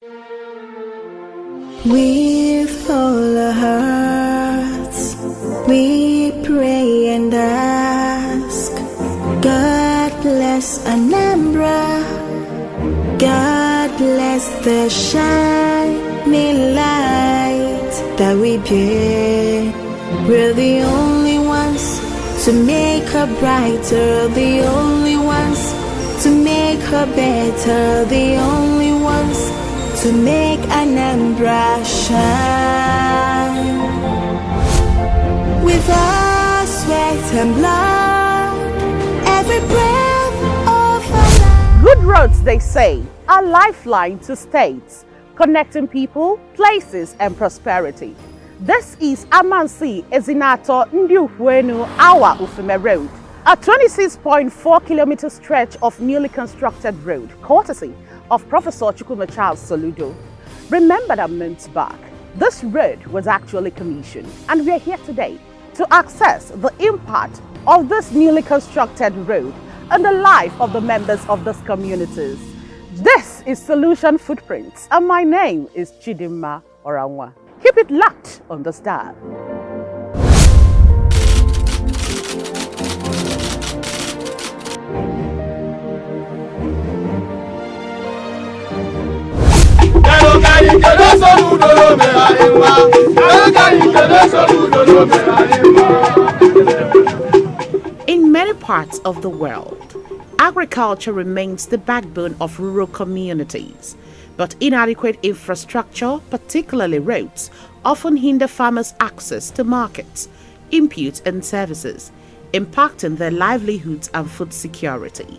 With all our hearts, we pray and ask, God bless Anambra, God bless the shining light that we bear. We're the only ones to make her brighter, the only ones to make her better, the only ones to make Anambra shine. With our sweat and blood, every breath of our life. Good roads, they say, are lifeline to states, connecting people, places, and prosperity. This is AMANSEA-EZINATOR-NDIUKWUENU-AWA-UFUMA Road, a 26.4-kilometer stretch of newly constructed road, courtesy of Professor Chukwuma Soludo. Remember that months back, this road was actually commissioned, and we are here today to access the impact of this newly constructed road on the life of the members of these communities. This is Solution Footprints, and my name is Chidimma Oranwa. Keep it locked on the star. In many parts of the world, agriculture remains the backbone of rural communities, but inadequate infrastructure, particularly roads, often hinder farmers' access to markets, inputs and services, impacting their livelihoods and food security.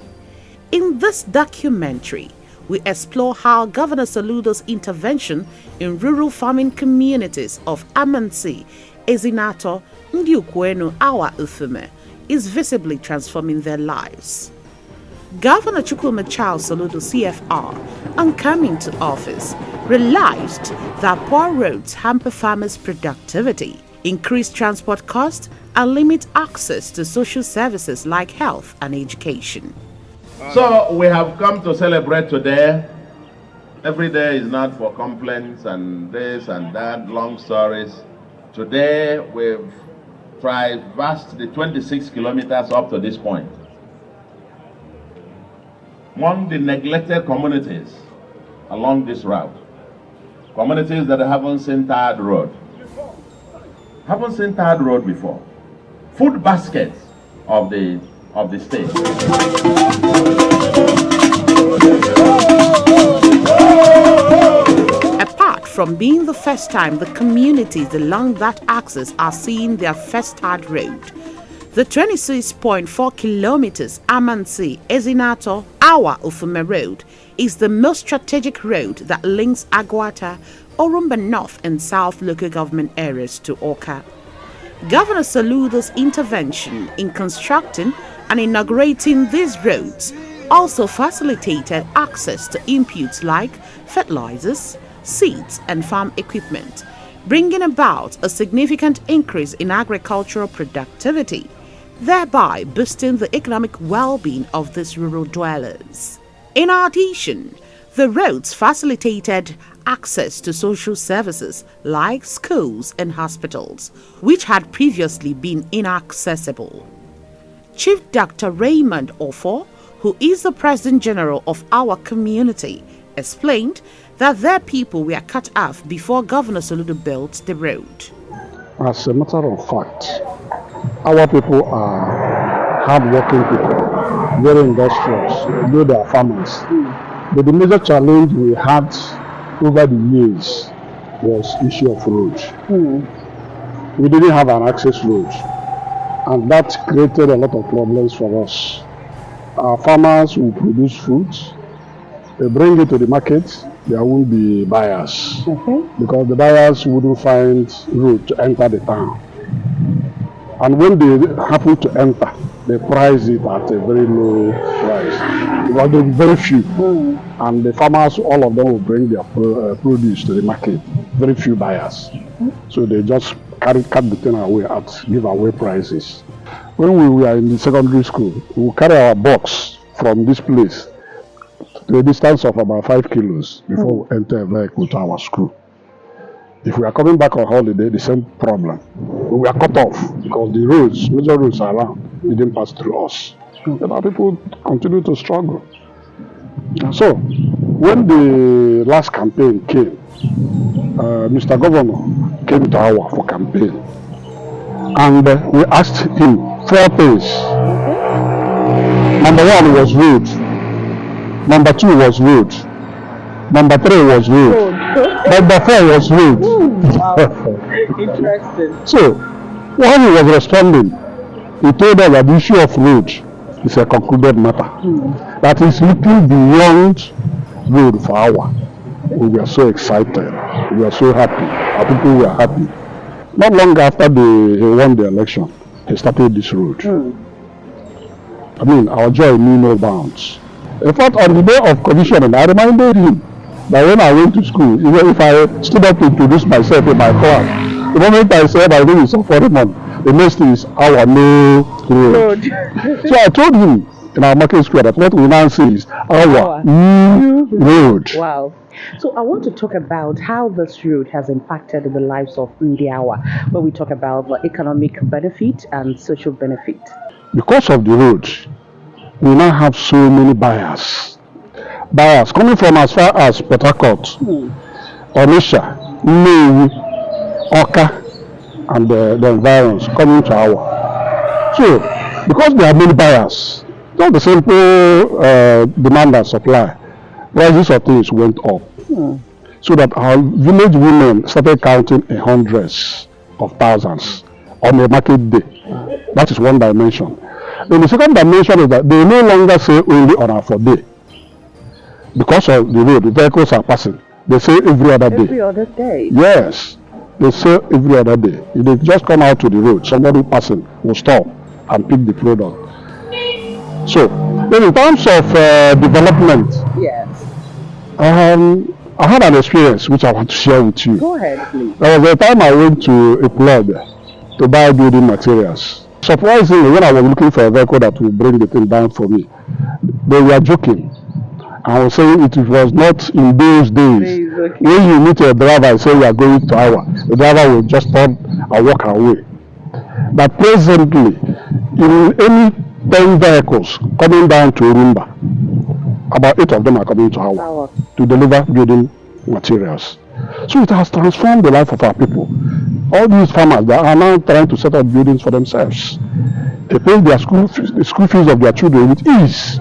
In this documentary, we explore how Governor Soludo's intervention in rural farming communities of AMANSEA-EZINATOR-NDIUKWUENU-AWA-UFUMA is visibly transforming their lives. Governor Chukwuma Soludo CFR, on coming to office, realized that poor roads hamper farmers' productivity, increase transport costs, and limit access to social services like health and education. So we have come to celebrate today. Every day is not for complaints and this and that, long stories. Today we've traversed the 26 kilometers up to this point. Among the neglected communities along this route, communities that haven't seen tarred road, before, food baskets of the state. Apart from being the first time the communities along that axis are seeing their first tarred road, the 26.4 kilometers AMANSEA-EZINATOR-NDIUKWUENU-AWA-UFUMA Road is the most strategic road that links Agwata, Orumba North and South local government areas to Awka. Governor Soludo's intervention in constructing and inaugurating these roads also facilitated access to inputs like fertilizers, seeds and farm equipment, bringing about a significant increase in agricultural productivity, thereby boosting the economic well-being of these rural dwellers. In addition, the roads facilitated access to social services like schools and hospitals, which had previously been inaccessible. Chief Dr. Raymond Ofo, who is the President General of our community, explained that their people were cut off before Governor Soludo built the road. As a matter of fact, our people are hard-working people, very industrious, though they are farmers. But the major challenge we had over the years was issue of roads. We didn't have an access road, and that created a lot of problems for us. Our farmers will produce food, they bring it to the market, there won't be buyers, because the buyers wouldn't find road to enter the town. And when they happen to enter, they price it at a very low price. Because there will be very few. And the farmers, all of them will bring their produce to the market. Very few buyers. So they just cut the thing away at giveaway prices. When we were in the secondary school, we would carry our box from this place to a distance of about 5 kilos before we enter a vehicle to our school. If we are coming back on holiday, the same problem. We are cut off because the roads, major roads around, didn't pass through us. And our people continue to struggle. So, when the last campaign came, Mr. Governor came to Awa for campaign. And we asked him 4 things. Number 1 was road. Number 2 was road. Number 3 was road. Number 4 was road. Wow. Interesting. So, when he was responding, he told us that the issue of road is a concluded matter. That is looking beyond road for Awa. We were so excited. We were so happy. Our people were happy. Not long after he won the election, he started this road. I mean, our joy knew no bounds. In fact, on the day of commissioning, I reminded him that when I went to school, even if I stood up to introduce myself in my class, the moment I said my name is Socio-economic, the next thing is our new road. So I told him in our market square that what we now say is our new road. Wow. So I want to talk about how this road has impacted the lives of Ndiawa, where we talk about the economic benefit and social benefit. Because of the road, we now have so many buyers. Buyers coming from as far as Port Harcourt, Onitsha, Nnewi, Oka, and the environs coming to Awa. So, because there are many buyers, not the simple demand and supply, prices of things went up. So that our village women started counting in hundreds of thousands on a market day. That is one dimension. Then the second dimension is that they no longer say only on our day. Because of the road, the vehicles are passing. They say every other day. Every other day? Yes. They say every other day. If they just come out to the road, somebody passing will stop and pick the product. So, then in terms of development, yes. I had an experience which I want to share with you. Go ahead, please. There was a time I went to a plug to buy building materials. Surprisingly, when I was looking for a vehicle that would bring the thing down for me, they were joking. I was saying it was not in those days. Okay. When you meet a driver and say you are going to Awa, the driver will just turn and walk away. But presently, in any 10 vehicles coming down to Urumba, about 8 of them are coming to Awa to deliver building materials. So it has transformed the life of our people. All these farmers that are now trying to set up buildings for themselves. They pay their school fees of their children with ease.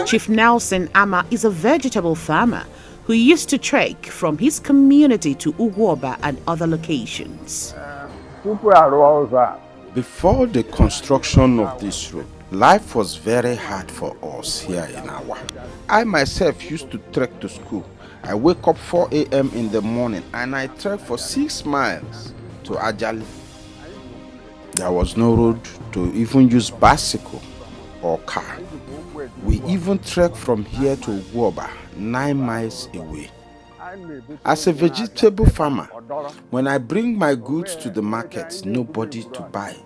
Chief Nelson Ama is a vegetable farmer who used to trek from his community to Ugwoba and other locations. Before the construction of this road, life was very hard for us here in Awa. I myself used to trek to school. I wake up 4 a.m. in the morning and I trek for 6 miles to Ajali. There was no road to even use bicycle or car. We even trek from here to Ugwoba, 9 miles away. As a vegetable farmer, when I bring my goods to the market, nobody to buy.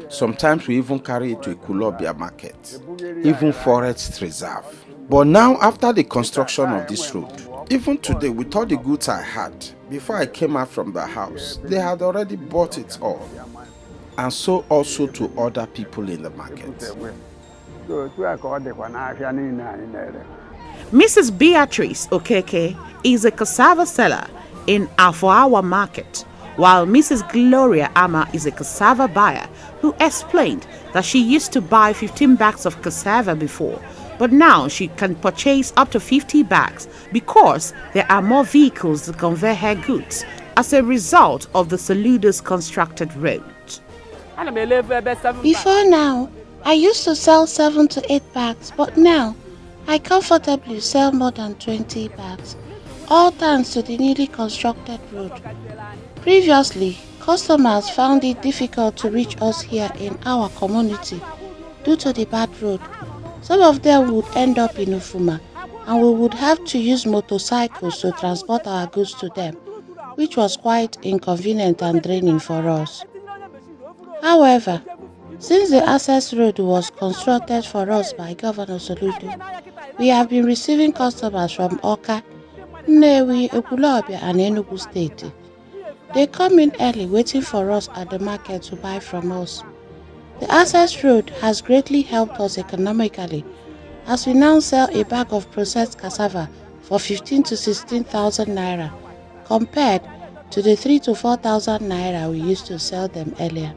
Sometimes we even carry it to a Kulobia market, even forest reserve. But now, after the construction of this road, even today, with all the goods I had, before I came out from the house, they had already bought it all. And so also to other people in the market. Mrs. Beatrice Okeke is a cassava seller in Afoawa market, while Mrs. Gloria Ama is a cassava buyer who explained that she used to buy 15 bags of cassava before, but now she can purchase up to 50 bags because there are more vehicles to convey her goods as a result of the Soludo's constructed road. Before now, I used to sell 7 to 8 bags, but now I comfortably sell more than 20 bags, all thanks to the newly constructed road. Previously, customers found it difficult to reach us here in our community due to the bad road. Some of them would end up in Ufuma, and we would have to use motorcycles to transport our goods to them, which was quite inconvenient and draining for us. However, since the access road was constructed for us by Governor Soludo, we have been receiving customers from Awka, Nnewi, Ekwulobia and Enugu State. They come in early waiting for us at the market to buy from us. The access road has greatly helped us economically as we now sell a bag of processed cassava for 15 to 16,000 naira compared to the 3 to 4,000 naira we used to sell them earlier.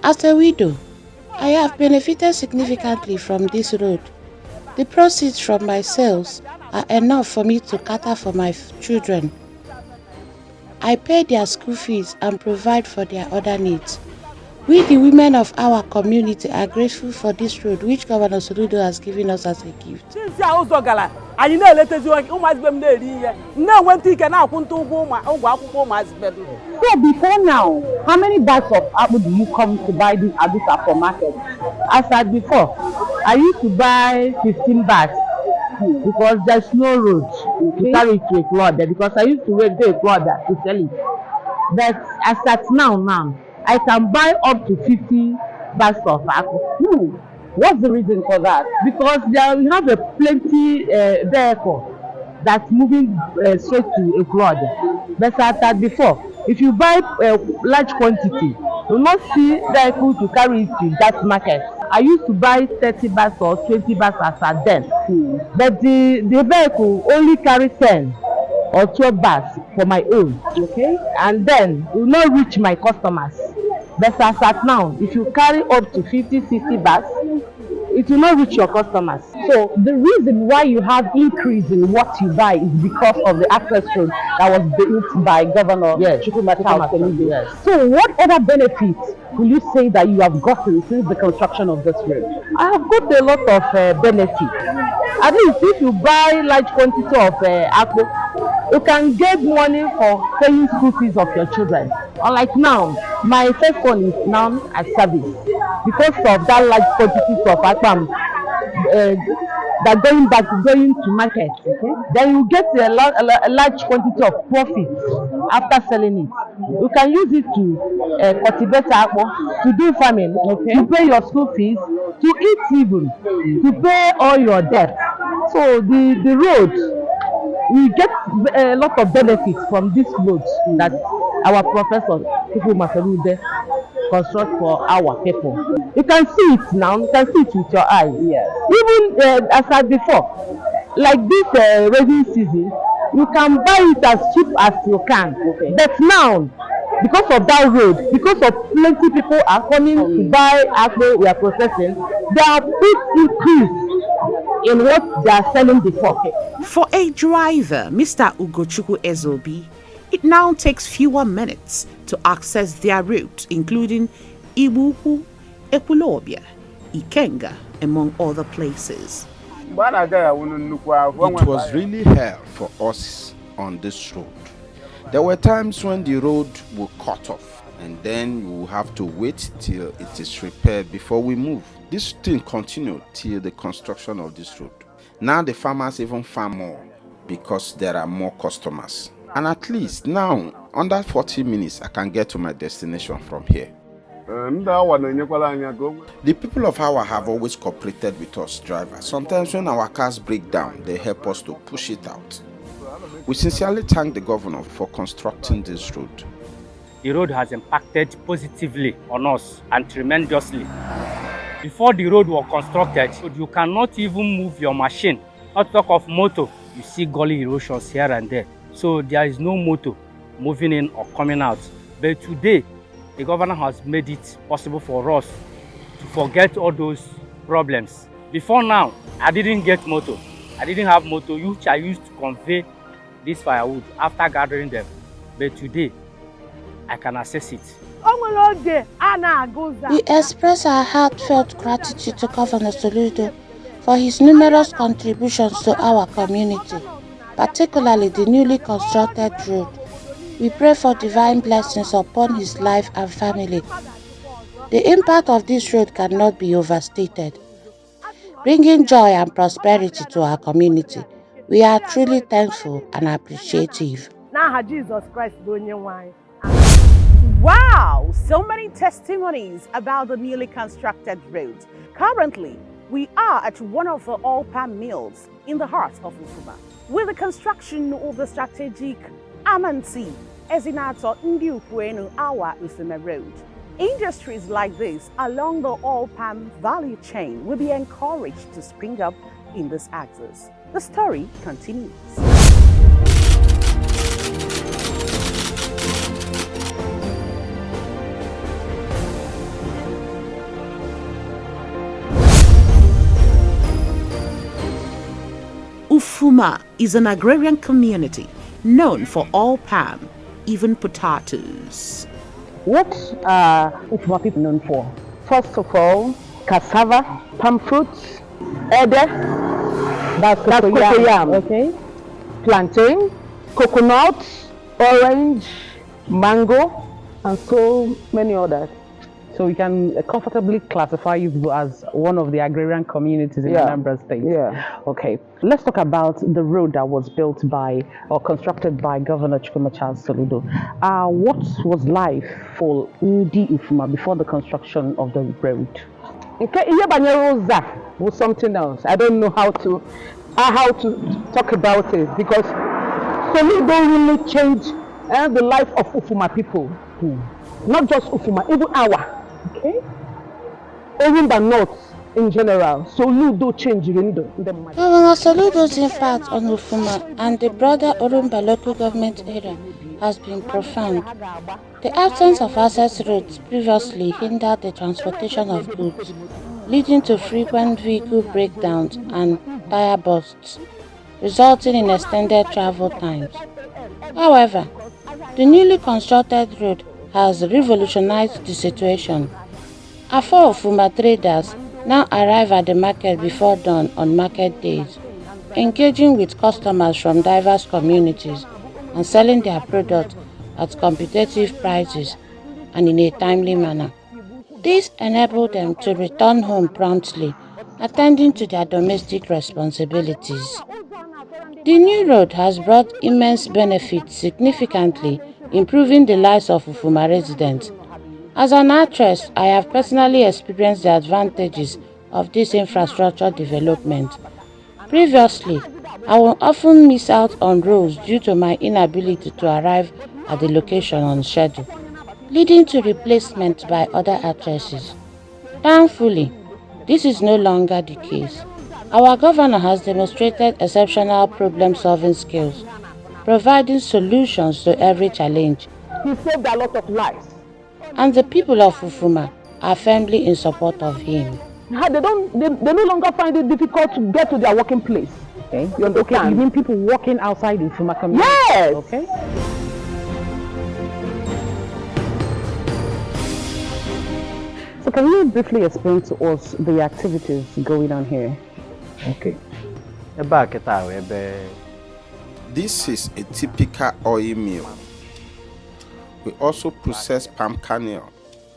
As a widow, I have benefited significantly from this road. The proceeds from my sales are enough for me to cater for my children. I pay their school fees and provide for their other needs. We, the women of our community, are grateful for this road which Governor Soludo has given us as a gift. So before now, how many bags of apple do you come to buy this at this apple market? As at before, I used to buy 15 bags because there's no road to carry it to a clother because I used to wait to a clother to sell it. But as at now, I can buy up to 50 bags of apple. What's the reason for that? Because we have a plenty vehicle that's moving straight to a clother. But as at before, if you buy a large quantity, you will not see vehicle to carry it to that market. I used to buy 30 bags or 20 bags as at then. But the vehicle only carry 10 or 12 bags for my own. Okay. And then it will not reach my customers. But as at now, if you carry up to 50, 60 bags, it will not reach your customers. So the reason why you have increase in what you buy is because of the access road that was built by Governor Soludo. Yes. So what other benefits will you say that you have gotten since the construction of this road? I have got a lot of benefits. At least if you buy large quantity of apple, you can get money for paying school fees of your children. Unlike now, my first one is now at service because of that large quantities of apple that going to market. Okay? Then you get a large quantity of profit after selling it. You can use it to cultivate apple, to do farming, to pay your school fees, to eat even, to pay all your debt. So the road, we get a lot of benefits from this road that our professor people Masalude construct for our people. You can see it now, you can see it with your eyes. Yes. Even as I before, like this rainy season, you can buy it as cheap as you can. Okay. But now, because of that road, because of plenty people are coming to buy apple we are processing, there are big increase in what they are selling before. For a driver, Mr. Ugochukwu Ezobi, it now takes fewer minutes to access their route, including Ibuku, Ekwulobia, Ikenga, among other places. It was really hell for us on this road. There were times when the road will cut off and then you will have to wait till it is repaired before we move. This thing continued till the construction of this road. Now the farmers even farm more because there are more customers. And at least now, under 40 minutes, I can get to my destination from here. The people of Awa have always cooperated with us drivers. Sometimes when our cars break down, they help us to push it out. We sincerely thank the governor for constructing this road. The road has impacted positively on us and tremendously. Before the road was constructed, you cannot even move your machine. Not talk of motor, you see gully erosions here and there. So there is no motor moving in or coming out. But today, the governor has made it possible for us to forget all those problems. Before now, I didn't get motor. I didn't have motor, which I used to convey this firewood after gathering them. But today, I can access it. We express our heartfelt gratitude to Governor Soludo for his numerous contributions to our community, particularly the newly constructed road. We pray for divine blessings upon his life and family. The impact of this road cannot be overstated, bringing joy and prosperity to our community. We are truly thankful and appreciative. Wow, so many testimonies about the newly constructed road. Currently, we are at one of the all palm mills in the heart of Ufuma. With the construction of the strategic AMANSEA-EZINATOR-NDIUKWUENU-AWA-UFUMA road, industries like this along the oil palm value chain will be encouraged to spring up in this axis. The story continues. Ufuma is an agrarian community known for all palm, even potatoes. What are Ufuma people known for? First of all, cassava, palm fruits, ede, that's cocoyam, okay, plantain, coconut, orange, mango, and so many others. So we can comfortably classify you as one of the agrarian communities in Anambra State. Yeah. Okay. Let's talk about the road that was built by or constructed by Governor Soludo. What was life for Ufuma before the construction of the road? Okay, Iyebanyeroza was something else. I don't know how to talk about it because Soludo really changed the life of Ufuma people. Not just Ufuma, even Awa. Okay. Even the North in general. Soludo changed Governor Soludo's impact on Ufuma and the broader Orumba local government area has been profound. The absence of access roads previously hindered the transportation of goods, leading to frequent vehicle breakdowns and tire bursts, resulting in extended travel times. However, the newly constructed road has revolutionized the situation. Afar Ufuma traders now arrive at the market before dawn on market days, engaging with customers from diverse communities and selling their products at competitive prices and in a timely manner. This enabled them to return home promptly, attending to their domestic responsibilities. The new road has brought immense benefits, significantly improving the lives of Ufuma residents. As an actress, I have personally experienced the advantages of this infrastructure development. Previously, I would often miss out on roles due to my inability to arrive at the location on schedule, leading to replacement by other actresses. Thankfully, this is no longer the case. Our governor has demonstrated exceptional problem-solving skills, providing solutions to every challenge. He saved a lot of lives. And the people of Ufuma are firmly in support of him. They no longer find it difficult to get to their working place. Okay. You understand? Okay. You mean people walking outside Ufuma community? Yes. Okay. So can you briefly explain to us the activities going on here? Okay. This is a typical oil mill. We also process palm kernel.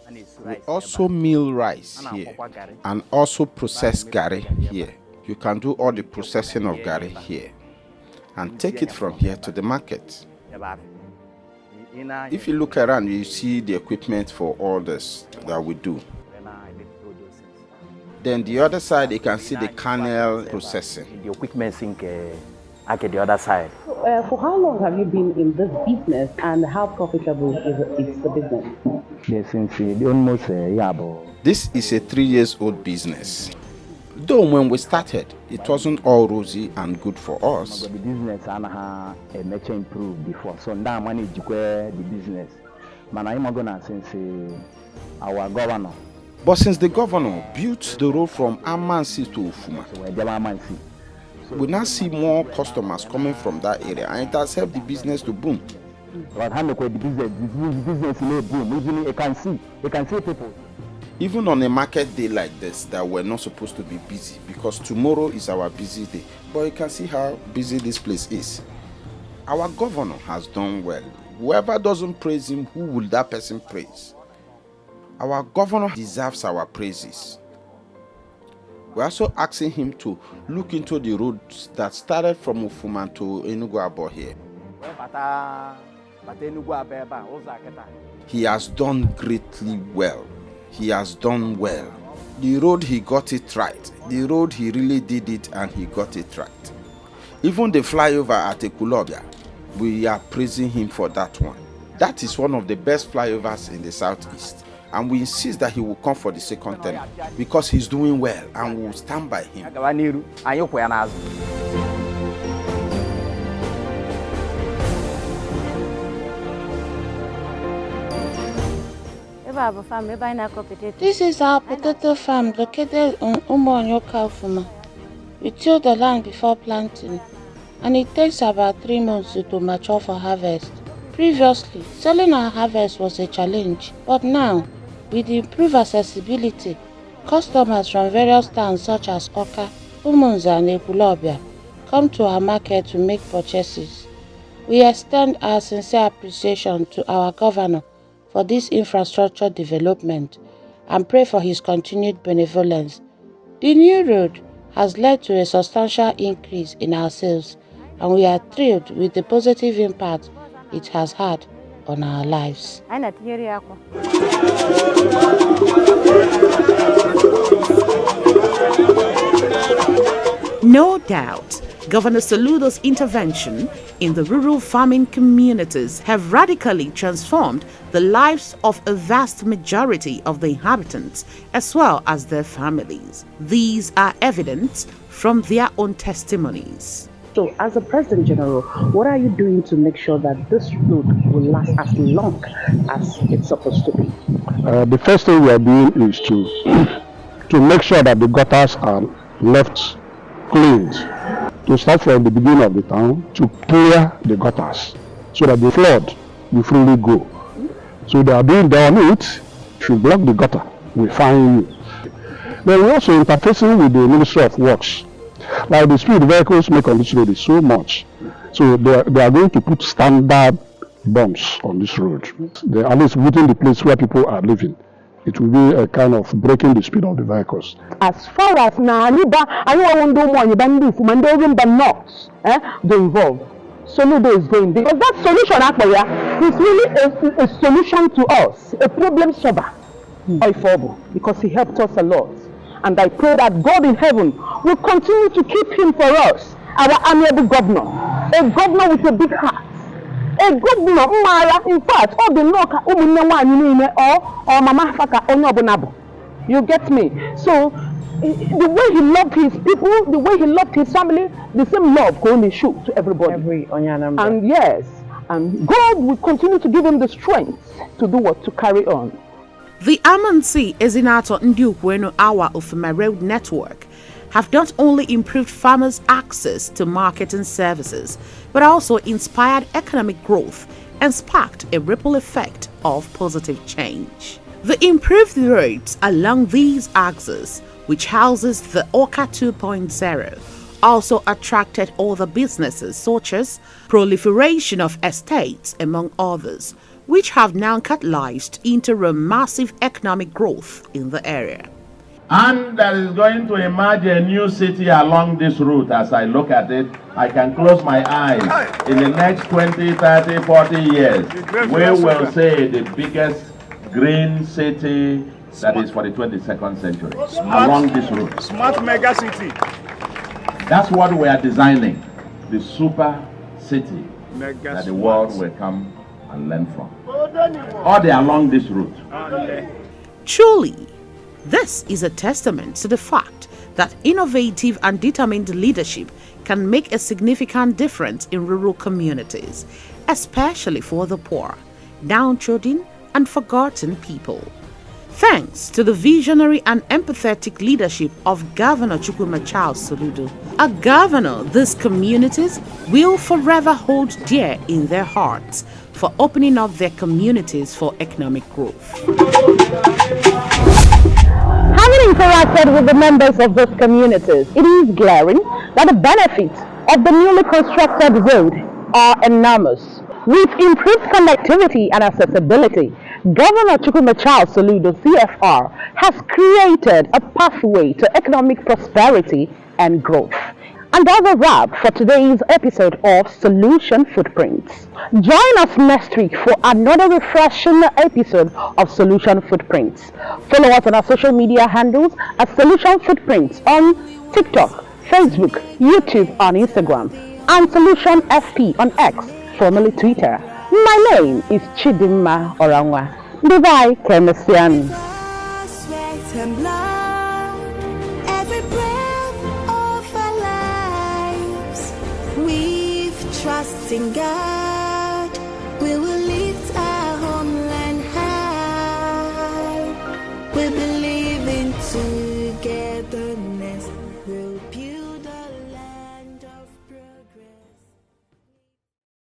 We also mill rice here and also process gari here. You can do all the processing of gari here and take it from here to the market. If you look around, you see the equipment for all this that we do. Then the other side, you can see the kernel processing. The equipment at the other side. For how long have you been in this business and how profitable is the business? Yes, since almost a year. This is a 3-year-old business. Though when we started, it wasn't all rosy and good for us. The business much improved before, so now I manage the business. But I'm going to since our governor. But since the governor built the road from AMANSEA to Ufuma, we now see more customers coming from that area, and it has helped the business to boom. But how the business boom? Even you can see people. Even on a market day like this, that we're not supposed to be busy because tomorrow is our busy day. But you can see how busy this place is. Our governor has done well. Whoever doesn't praise him, who will that person praise? Our governor deserves our praises. We're also asking him to look into the roads that started from Ufuma to Enugu here. He has done greatly well. He has done well. The road, he got it right. The road, he really did it and he got it right. Even the flyover at Ekulobia, we are praising him for that one. That is one of the best flyovers in the southeast. And we insist that he will come for the second term because he's doing well and we will stand by him. This is our potato farm located on AMANSEA-UFUMA. We till the land before planting, and it takes about 3 months to mature for harvest. Previously, selling our harvest was a challenge, but now, with improved accessibility, customers from various towns such as Oka, Umunza and Ekulobia come to our market to make purchases. We extend our sincere appreciation to our governor for this infrastructure development and pray for his continued benevolence. The new road has led to a substantial increase in our sales, and we are thrilled with the positive impact it has had on our lives. No doubt, Governor Soludo's intervention in the rural farming communities have radically transformed the lives of a vast majority of the inhabitants as well as their families. These are evident from their own testimonies. So, as a President General, what are you doing to make sure that this road will last as long as it's supposed to be? The first thing we are doing is to make sure that the gutters are left cleaned. To start from the beginning of the town, to clear the gutters so that the flood will freely go. So they are being done it. If you block the gutter, we fine you. Then we're also interfacing with the Ministry of Works. Like the speed vehicles make on this road is so much. So they are going to put standard bumps on this road. They are at least within the place where people are living. It will be a kind of breaking the speed of the vehicles. As far as Naliba, I want to do more not they involve. Soludo is going because that solution is really a solution to us, a problem solver. Because he helped us a lot. And I pray that God in heaven will continue to keep him for us, our amiable governor, a governor with a big heart. A governor, in fact, all the you get me? So, the way he loved his people, the way he loved his family, the same love can only show to everybody. And yes, and God will continue to give him the strength to do what, to carry on. The AMANSEA-EZINATOR-NDIUKWENU-AWA-UFUMA road network have not only improved farmers' access to market and services, but also inspired economic growth and sparked a ripple effect of positive change. The improved roads along these axes, which houses the Oka 2.0, also attracted other businesses such as proliferation of estates, among others, which have now catalyzed into a massive economic growth in the area. And there is going to emerge a new city along this route. As I look at it, I can close my eyes. In the next 20, 30, 40 years, we will say the biggest green city that is for the 22nd century along this route. Smart mega city. That's what we are designing. The super city Mega that the world will come and learn from. All day along this route. Truly, this is a testament to the fact that innovative and determined leadership can make a significant difference in rural communities, especially for the poor, downtrodden, and forgotten people. Thanks to the visionary and empathetic leadership of Governor Chukwuma Charles Soludo, a governor these communities will forever hold dear in their hearts for opening up their communities for economic growth. Having interacted with the members of those communities, it is glaring that the benefits of the newly constructed road are enormous. With improved connectivity and accessibility, Governor Chukwuma Charles Soludo, CFR, has created a pathway to economic prosperity and growth. And that's a wrap for today's episode of Solution Footprints. Join us next week for another refreshing episode of Solution Footprints. Follow us on our social media handles at Solution Footprints on TikTok, Facebook, YouTube, and Instagram, and Solution FP on X, formerly Twitter. My name is Chidimma Orangwa. Bye-bye, Kemesiani. Every breath of our lives, we've trust in God. We will lift our homeland high. We believe in